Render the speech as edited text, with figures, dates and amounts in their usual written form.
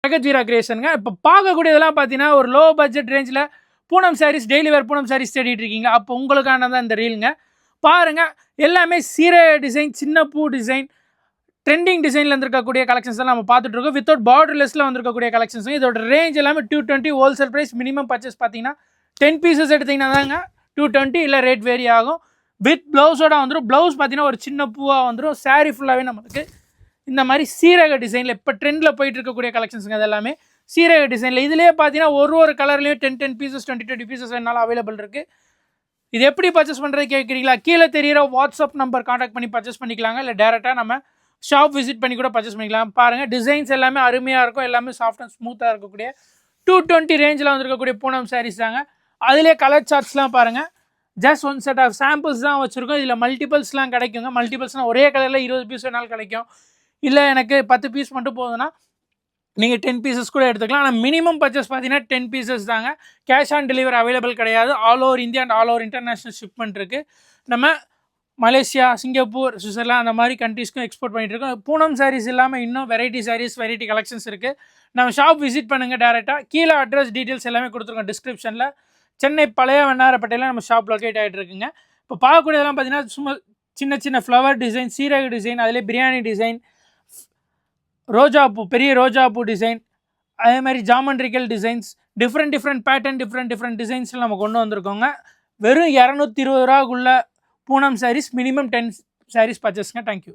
ஜகஜீரா கிரியேஷனுங்க. இப்போ பார்க்கக்கூடியதெல்லாம் பார்த்தீங்கன்னா ஒரு லோ பட்ஜெட் ரேஞ்சில் பூனம் சாரீஸ், டெய்லி வேர் பூனம் சாரீஸ் தேடிட்டு இருக்கீங்க. அப்போ உங்களுக்கானதான் இந்த ரீலுங்க. பாருங்க, எல்லாமே சீரை டிசைன், சின்ன பூ டிசைன், ட்ரெண்டிங் டிசைனில் இருந்திருக்கக்கூடிய கலெக்ஷன்ஸ் எல்லாம் நம்ம பார்த்துட்டு இருக்கோம். வித்தவுட் பார்டர்லெஸ்ல வந்திருக்கக்கூடிய கலெக்ஷன்ஸ். இதோட ரேஞ்ச் எல்லாமே 220 ஹோல்சேல் ப்ரைஸ். மினிமம் பர்ச்சேஸ் பார்த்தீங்கன்னா 10 பீசஸ் எடுத்தீங்கன்னா தாங்க 220, இல்லை ரேட் வேரி ஆகும். வித் ப்ளவுஸோட வந்துடும். ப்ளவுஸ் பார்த்தீங்கன்னா ஒரு சின்ன பூவாக வந்துடும். சாரீ ஃபுல்லாகவே நமக்கு இந்த மாதிரி சீரக டிசைனில் இப்போ ட்ரெண்டில் போயிட்டு இருக்கக்கூடிய கலெக்ஷன்ஸுங்க. அது எல்லாமே சீரக டிசைனில். இதுலேயே பார்த்தீங்கன்னா ஒரு கலர்லேயும் 10 பீசஸ், 20 பீசஸ் வேணாலும் அவைலபிள் இருக்குது. இது எப்படி பர்ச்சேஸ் பண்ணுறது கேட்குறீங்களா? கீழே தெரியிற வாட்ஸ்அப் நம்பர் காண்டாக்ட் பண்ணி பர்ச்சேஸ் பண்ணிக்கலாங்க. இல்லை டேரெக்டாக நம்ம ஷாப் விசிட் பண்ணி கூட பர்ச்சேஸ் பண்ணிக்கலாம். பாருங்கள், டிசைன்ஸ் எல்லாமே அருமையாக இருக்கும். எல்லாமே சாஃப்ட் அண்ட் ஸ்மூத்தாக இருக்கக்கூடிய 220 ரேஞ்சில் வந்துருக்கக்கூடிய பூனம் சாரீஸ் தாங்க. அதிலே கலர் சார்ட்ஸ்லாம் பாருங்கள். Just one set of samples தான் வச்சுருக்கோம். இதில் மல்டிபிள்ஸ்லாம் கிடைக்குங்க. மல்டிபிள்ஸ்னால் ஒரே கலரில் 20 பீஸ் வேணாலும் கிடைக்கும். இல்லை எனக்கு 10 பீஸ் மட்டும் போதுன்னா நீங்கள் 10 பீசஸ் கூட எடுத்துக்கலாம். ஆனால் மினிமம் பர்ச்சேஸ் பார்த்தீங்கன்னா 10 பீசஸ் தாங்க. கேஷ் ஆன் டெலிவரி அவைலபிள் கிடையாது. All over India and all over international shipment இருக்குது. நம்ம மலேசியா, சிங்கப்பூர், சுவிட்சர்லாந்து அந்த மாதிரி கண்ட்ரீஸ்க்கும் எக்ஸ்போர்ட் பண்ணிட்டு இருக்கோம். பூனம் சாரீஸ் இல்லாமல் இன்னும் வெரைட்டி சாரீஸ், வெரைட்டி கலெக்ஷன்ஸ் இருக்குது. நம்ம ஷாப் விசிட் பண்ணுங்கள் டேரெக்டாக. கீழே அட்ரஸ் டீட்டெயில்ஸ் எல்லாமே கொடுத்துருக்கோம் டிஸ்கிரிப்ஷனில். சென்னை பழைய வண்ணாரப்பேட்டையில் நம்ம ஷாப் லொக்கேட் ஆகிட்டு இருக்குங்க. இப்போ பார்க்கக்கூடியதெல்லாம் பார்த்தீங்கன்னா சும்மா சின்ன சின்ன ஃப்ளவர் டிசைன், சீரக டிசைன், அதிலே பிரியாணி டிசைன், ரோஜாப்பூ, பெரிய ரோஜாப்பூ டிசைன், அதே மாதிரி ஜாமெண்ட்ரிக்கல் டிசைன்ஸ், டிஃப்ரெண்ட் பேட்டர்ன், டிஃப்ரெண்ட் டிசைன்ஸில் நம்ம கொண்டு வந்திருக்கோங்க. வெறும் 220 ரூபாக்குள்ள பூனம் சாரீஸ். மினிமம் 10 சாரீஸ் பர்ச்சேஸ்ங்க. தேங்க்யூ.